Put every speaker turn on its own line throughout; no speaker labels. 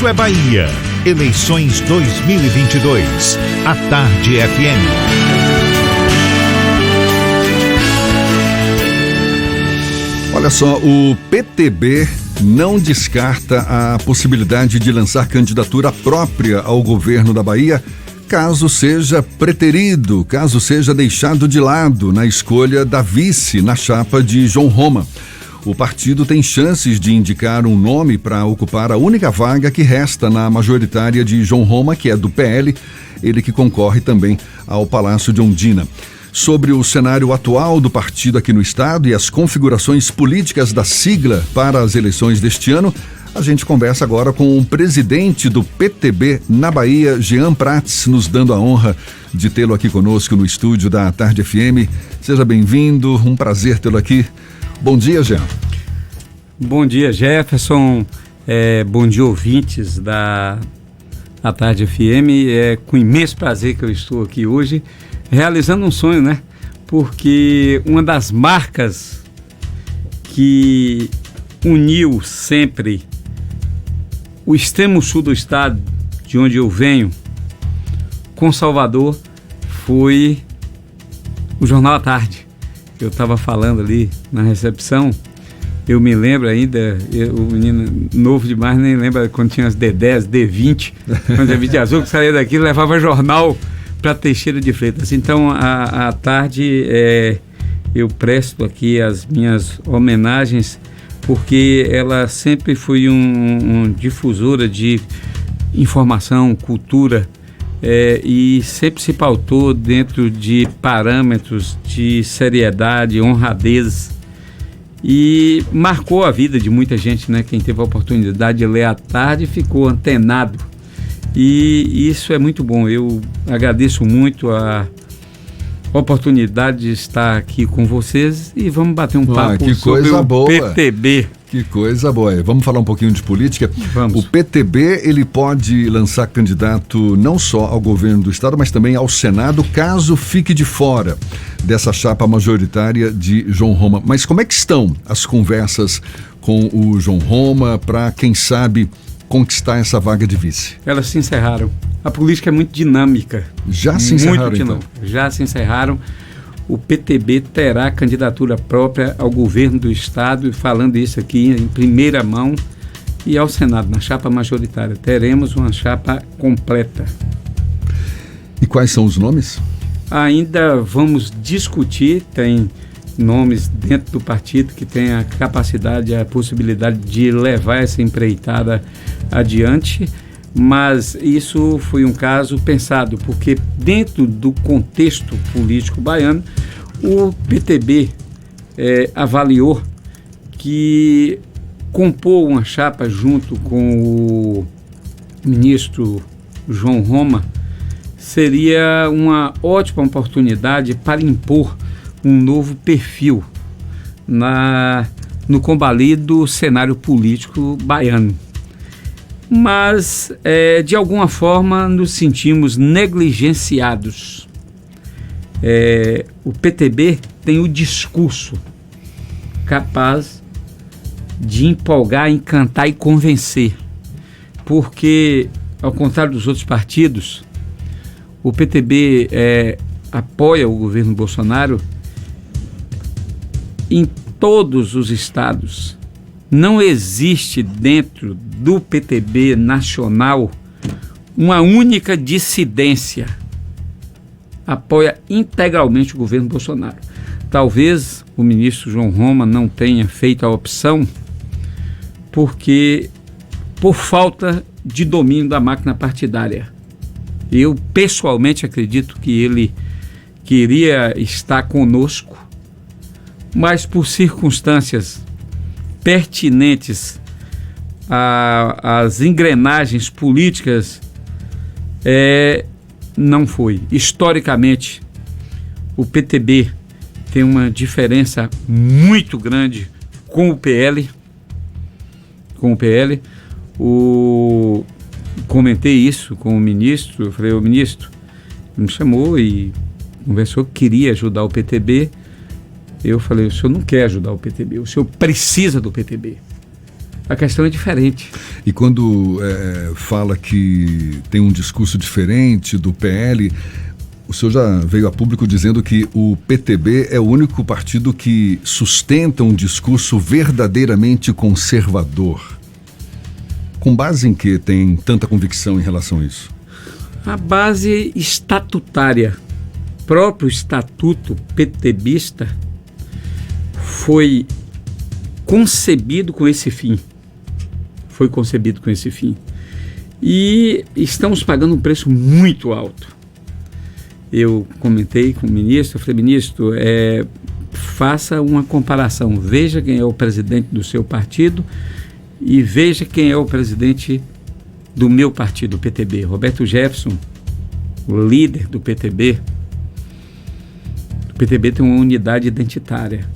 Isso é Bahia. Eleições 2022. A Tarde FM.
Olha só, o PTB não descarta a possibilidade de lançar candidatura própria ao governo da Bahia, caso seja preterido, caso seja deixado de lado na escolha da vice na chapa de João Roma. O partido tem chances de indicar um nome para ocupar a única vaga que resta na majoritária de João Roma, que é do PL, ele que concorre também ao Palácio de Ondina. Sobre o cenário atual do partido aqui no estado e as configurações políticas da sigla para as eleições deste ano, a gente conversa agora com o presidente do PTB na Bahia, Jean Prats, nos dando a honra de tê-lo aqui conosco no estúdio da Tarde FM. Seja bem-vindo, um prazer tê-lo aqui. Bom dia, Jean.
Bom dia, Jefferson. Bom dia, ouvintes da Tarde FM. É com imenso prazer que eu estou aqui hoje, realizando um sonho, né? Porque uma das marcas que uniu sempre o extremo sul do estado, de onde eu venho, com Salvador, foi o Jornal à Tarde. Eu estava falando ali na recepção, eu me lembro ainda, o menino novo demais nem lembra quando tinha as D10, D20, quando a D20 azul, que saía daqui e levava jornal para Teixeira de Freitas. Então, à tarde, eu presto aqui as minhas homenagens, porque ela sempre foi um difusora de informação, cultura, e sempre se pautou dentro de parâmetros de seriedade, honradez, e marcou a vida de muita gente, né? Quem teve a oportunidade de ler à tarde ficou antenado, e isso é muito bom. Eu agradeço muito a oportunidade de estar aqui com vocês e vamos bater um papo sobre o PTB.
Que coisa boa. Vamos falar um pouquinho de política?
Vamos.
O PTB, ele pode lançar candidato não só ao governo do estado, mas também ao Senado, caso fique de fora dessa chapa majoritária de João Roma. Mas como é que estão as conversas com o João Roma para, quem sabe, conquistar essa vaga de vice?
Elas se encerraram. A política é muito dinâmica.
Já se encerraram, então?
Já se encerraram. O PTB terá candidatura própria ao governo do estado, e falando isso aqui em primeira mão, e ao Senado, na chapa majoritária. Teremos uma chapa completa.
E quais são os nomes?
Ainda vamos discutir, tem nomes dentro do partido que tem a capacidade, a possibilidade de levar essa empreitada adiante, mas isso foi um caso pensado, porque dentro do contexto político baiano, o PTB avaliou que compor uma chapa junto com o ministro João Roma seria uma ótima oportunidade para impor um novo perfil no combalido cenário político baiano. Mas, de alguma forma, nos sentimos negligenciados. O PTB tem o discurso capaz de empolgar, encantar e convencer, porque, ao contrário dos outros partidos, o PTB apoia o governo Bolsonaro em todos os estados. Não existe dentro do PTB nacional uma única dissidência. Apoia integralmente o governo Bolsonaro. Talvez o ministro João Roma não tenha feito a opção por falta de domínio da máquina partidária. Eu pessoalmente acredito que ele queria estar conosco, mas por circunstâncias pertinentes às engrenagens políticas, não foi. Historicamente, o PTB tem uma diferença muito grande com o PL. Comentei isso com o ministro. Eu falei: o ministro me chamou e conversou que queria ajudar o PTB. Eu falei: o senhor não quer ajudar o PTB, o senhor precisa do PTB. a questão é diferente.
E quando fala que tem um discurso diferente do PL, o senhor já veio a público dizendo que o PTB é o único partido que sustenta um discurso verdadeiramente conservador. Com base em que tem tanta convicção em relação a isso?
A base estatutária, próprio estatuto PTBista, foi concebido com esse fim. E estamos pagando um preço muito alto. Eu comentei com o ministro, eu falei, ministro, faça uma comparação, veja quem é o presidente do seu partido e veja quem é o presidente do meu partido, o PTB. Roberto Jefferson, o líder do PTB. O PTB tem uma unidade identitária.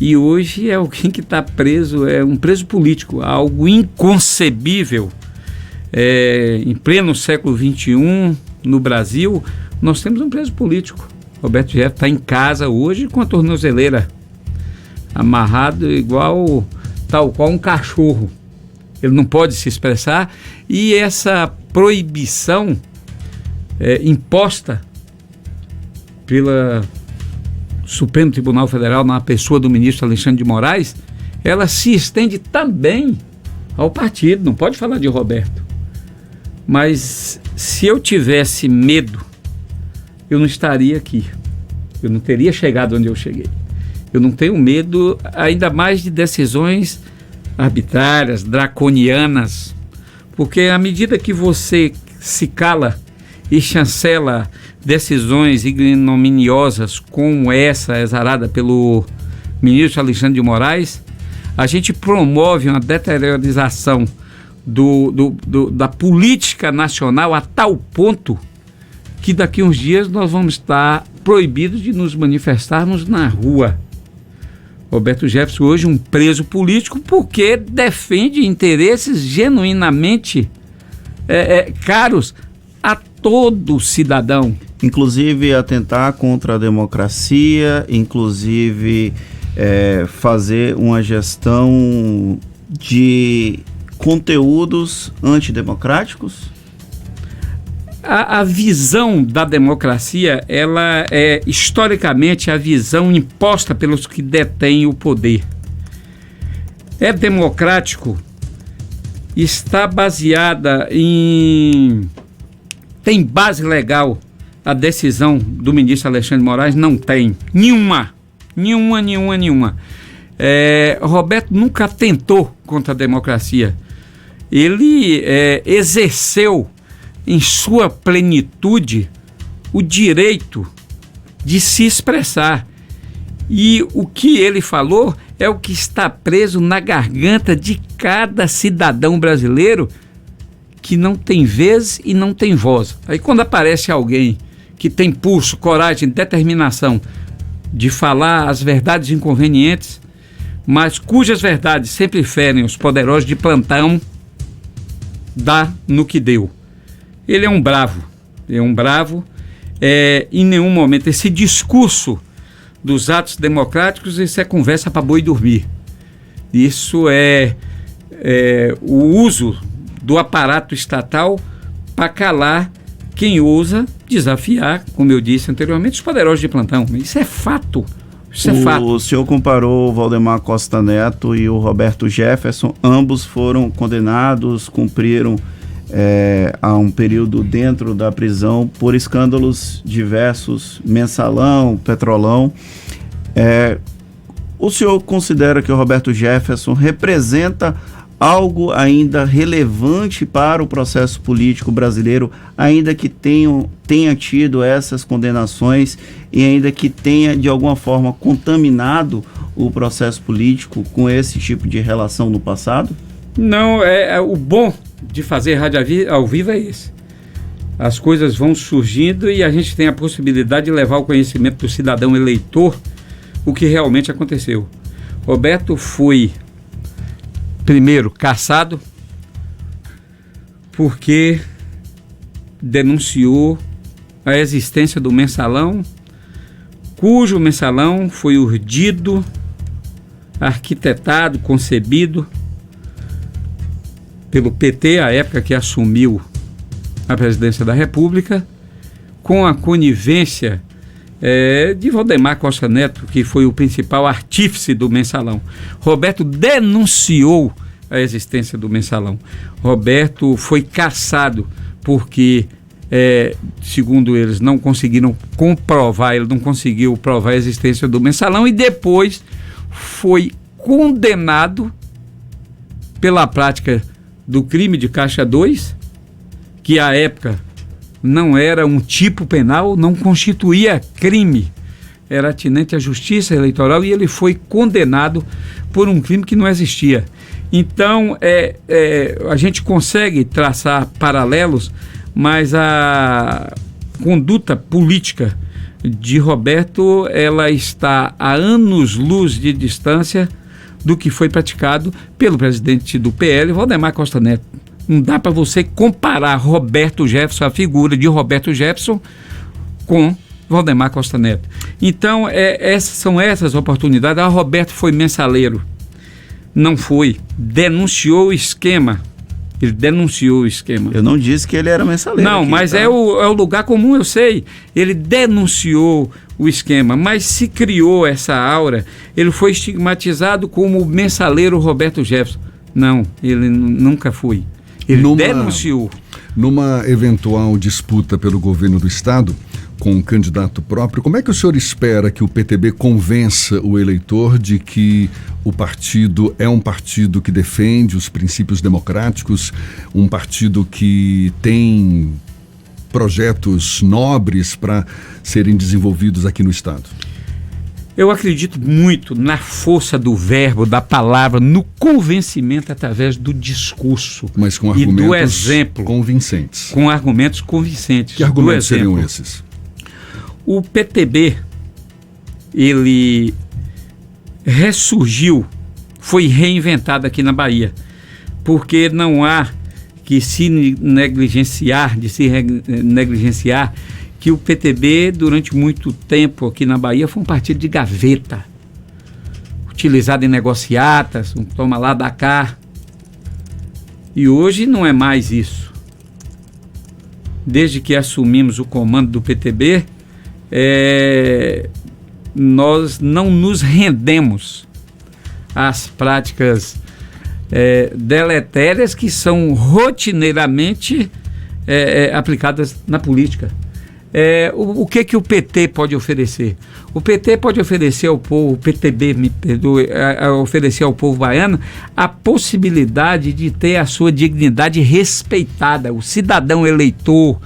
E hoje é alguém que está preso, é um preso político, algo inconcebível. Em pleno século XXI, no Brasil, nós temos um preso político. Roberto Jefferson está em casa hoje com a tornozeleira, amarrado tal qual um cachorro. Ele não pode se expressar, e essa proibição imposta pela Supremo Tribunal Federal, na pessoa do ministro Alexandre de Moraes, ela se estende também ao partido. Não pode falar de Roberto. Mas se eu tivesse medo, eu não estaria aqui. Eu não teria chegado onde eu cheguei. Eu não tenho medo, ainda mais de decisões arbitrárias, draconianas, porque à medida que você se cala e chancela decisões ignominiosas como essa exarada pelo ministro Alexandre de Moraes, a gente promove uma deteriorização da política nacional a tal ponto que daqui a uns dias nós vamos estar proibidos de nos manifestarmos na rua. Roberto Jefferson hoje um preso político porque defende interesses genuinamente caros a todo cidadão.
Inclusive atentar contra a democracia, inclusive fazer uma gestão de conteúdos antidemocráticos?
A visão da democracia, ela é historicamente a visão imposta pelos que detêm o poder. É democrático, está baseada tem base legal a decisão do ministro Alexandre de Moraes? Não tem. Nenhuma. Roberto nunca atentou contra a democracia. Ele exerceu em sua plenitude o direito de se expressar. E o que ele falou é o que está preso na garganta de cada cidadão brasileiro que não tem vez e não tem voz. Aí quando aparece alguém que tem pulso, coragem, determinação de falar as verdades inconvenientes, mas cujas verdades sempre ferem os poderosos de plantão, dá no que deu. Ele é um bravo. Em nenhum momento esse discurso dos atos democráticos, isso é conversa para boi dormir. Isso é o uso do aparato estatal para calar quem ousa desafiar, como eu disse anteriormente, os poderosos de plantão. Isso é fato.
O senhor comparou o Valdemar Costa Neto e o Roberto Jefferson. Ambos foram condenados, cumpriram há um período dentro da prisão por escândalos diversos, Mensalão, Petrolão. O senhor considera que o Roberto Jefferson representa algo ainda relevante para o processo político brasileiro, ainda que tenha tido essas condenações e ainda que tenha de alguma forma contaminado o processo político com esse tipo de relação no passado?
Não, o bom de fazer rádio ao vivo é esse. As coisas vão surgindo e a gente tem a possibilidade de levar ao conhecimento do cidadão eleitor o que realmente aconteceu. Roberto foi, primeiro, cassado porque denunciou a existência do Mensalão, cujo Mensalão foi urdido, arquitetado, concebido pelo PT, à época que assumiu a presidência da República, com a conivência de Valdemar Costa Neto, que foi o principal artífice do mensalão. Roberto denunciou a existência do mensalão. Roberto foi cassado porque, segundo eles, não conseguiram comprovar, ele não conseguiu provar a existência do mensalão, e depois foi condenado pela prática do crime de Caixa 2, que à época não era um tipo penal, não constituía crime, era atinente à justiça eleitoral, e ele foi condenado por um crime que não existia. Então, a gente consegue traçar paralelos, mas a conduta política de Roberto, ela está a anos-luz de distância do que foi praticado pelo presidente do PL, Valdemar Costa Neto. Não dá para você comparar Roberto Jefferson, a figura de Roberto Jefferson, com Valdemar Costa Neto. Então, são essas oportunidades. Roberto foi mensaleiro. Não foi. Denunciou o esquema. Ele denunciou o esquema.
Eu não disse que ele era mensaleiro.
Não, aqui, mas tá? é o lugar comum, eu sei. Ele denunciou o esquema, mas se criou essa aura. Ele foi estigmatizado como o mensaleiro Roberto Jefferson. Não, ele nunca foi. Ele denunciou.
Numa eventual disputa pelo governo do Estado com um candidato próprio, como é que o senhor espera que o PTB convença o eleitor de que o partido é um partido que defende os princípios democráticos, um partido que tem projetos nobres para serem desenvolvidos aqui no Estado?
Eu acredito muito na força do verbo, da palavra, no convencimento através do discurso.
Mas com argumentos
e do exemplo,
convincentes.
Com argumentos convincentes.
Que argumentos seriam esses?
O PTB, ele ressurgiu, foi reinventado aqui na Bahia, porque não há que se negligenciar, que o PTB, durante muito tempo aqui na Bahia, foi um partido de gaveta, utilizado em negociatas, um toma lá, dá cá. E hoje não é mais isso. Desde que assumimos o comando do PTB, nós não nos rendemos às práticas deletérias que são rotineiramente aplicadas na política. O que o PT pode oferecer? O PT pode oferecer ao povo, o PTB, me perdoe, oferecer ao povo baiano a possibilidade de ter a sua dignidade respeitada. O cidadão eleitor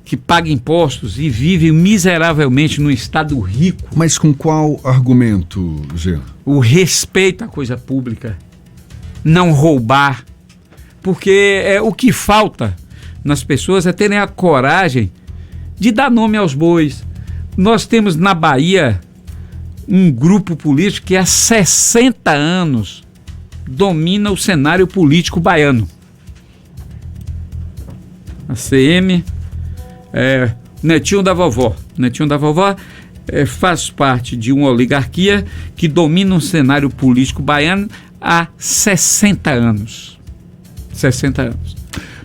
que paga impostos e vive miseravelmente num estado rico.
Mas com qual argumento, Jean?
O respeito à coisa pública, não roubar, porque o que falta nas pessoas é terem a coragem de dar nome aos bois. Nós temos na Bahia um grupo político que há 60 anos domina o cenário político baiano. A CM, Netinho da Vovó. Netinho da Vovó faz parte de uma oligarquia que domina o cenário político baiano há 60 anos. 60 anos.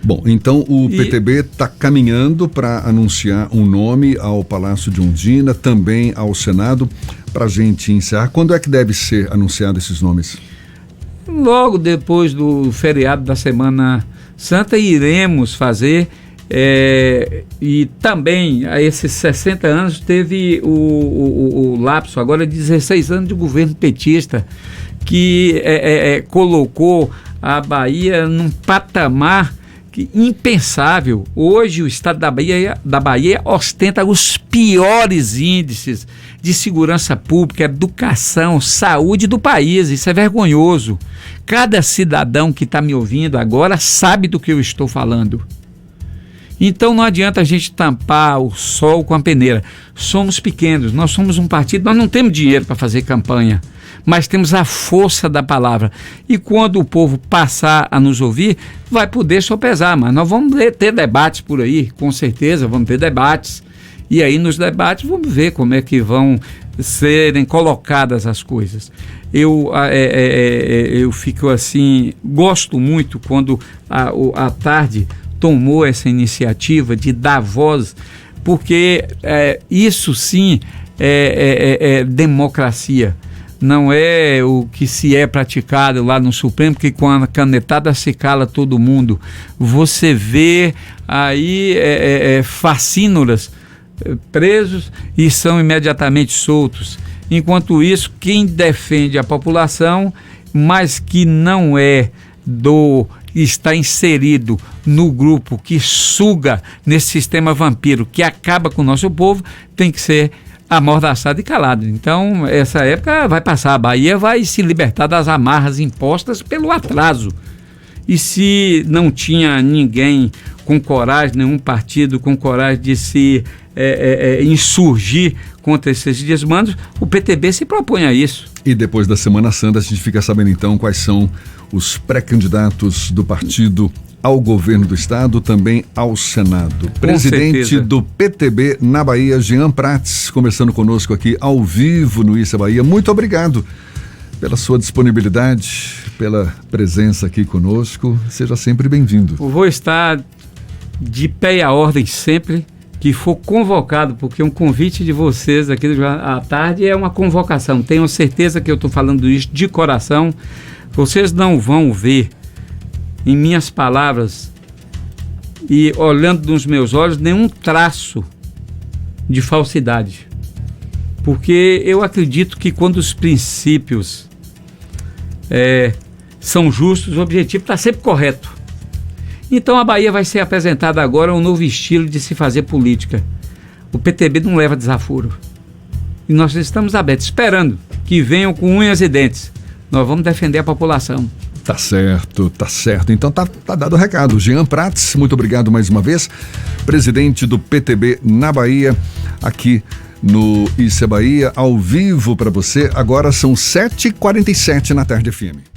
Bom, então o PTB está caminhando para anunciar um nome ao Palácio de Ondina, também ao Senado, para a gente encerrar. Quando é que deve ser anunciado esses nomes?
Logo depois do feriado da Semana Santa iremos fazer, e também a esses 60 anos teve o lapso, agora 16 anos de governo petista, que colocou a Bahia num patamar impensável. Hoje o estado da Bahia ostenta os piores índices de segurança pública, educação, saúde do país. Isso é vergonhoso. Cada cidadão que está me ouvindo agora sabe do que eu estou falando. Então não adianta a gente tampar o sol com a peneira. Somos pequenos, nós somos um partido, nós não temos dinheiro para fazer campanha, mas temos a força da palavra. E quando o povo passar a nos ouvir, vai poder sopesar. Mas nós vamos ter debates por aí, com certeza, vamos ter debates. E aí nos debates vamos ver como é que vão serem colocadas as coisas. Eu fico assim, gosto muito quando a tarde tomou essa iniciativa de dar voz, porque isso sim é democracia. Não é o que se é praticado lá no Supremo, que com a canetada se cala todo mundo. Você vê aí facínoras presos e são imediatamente soltos. Enquanto isso, quem defende a população, mas que não está inserido no grupo que suga nesse sistema vampiro, que acaba com o nosso povo, tem que ser amordaçado e calado. Então, essa época vai passar. A Bahia vai se libertar das amarras impostas pelo atraso. E se não tinha ninguém com coragem, nenhum partido com coragem de se insurgir contra esses desmandos, o PTB se propõe a isso. E depois da Semana Santa, a gente fica sabendo então quais são os pré-candidatos do partido ao governo do estado, também ao Senado. Presidente do PTB na Bahia, Jean Prats, conversando conosco aqui ao vivo no Issa Bahia. Muito obrigado pela sua disponibilidade, pela presença aqui conosco. Seja sempre bem-vindo. Eu vou estar de pé à ordem sempre que for convocado, porque um convite de vocês aqui à tarde é uma convocação. Tenho certeza que eu estou falando isso de coração. Vocês não vão ver em minhas palavras e olhando nos meus olhos nenhum traço de falsidade, porque eu acredito que quando os princípios são justos, o objetivo está sempre correto. Então a Bahia vai ser apresentada agora um novo estilo de se fazer política. O PTB não leva desaforo e nós estamos abertos, esperando que venham com unhas e dentes. Nós vamos defender a população. Tá certo, tá certo. Então tá dado o recado. Jean Prats, muito obrigado mais uma vez. Presidente do PTB na Bahia, aqui no Issa Bahia, ao vivo para você. Agora são 7h47 na Tarde FM.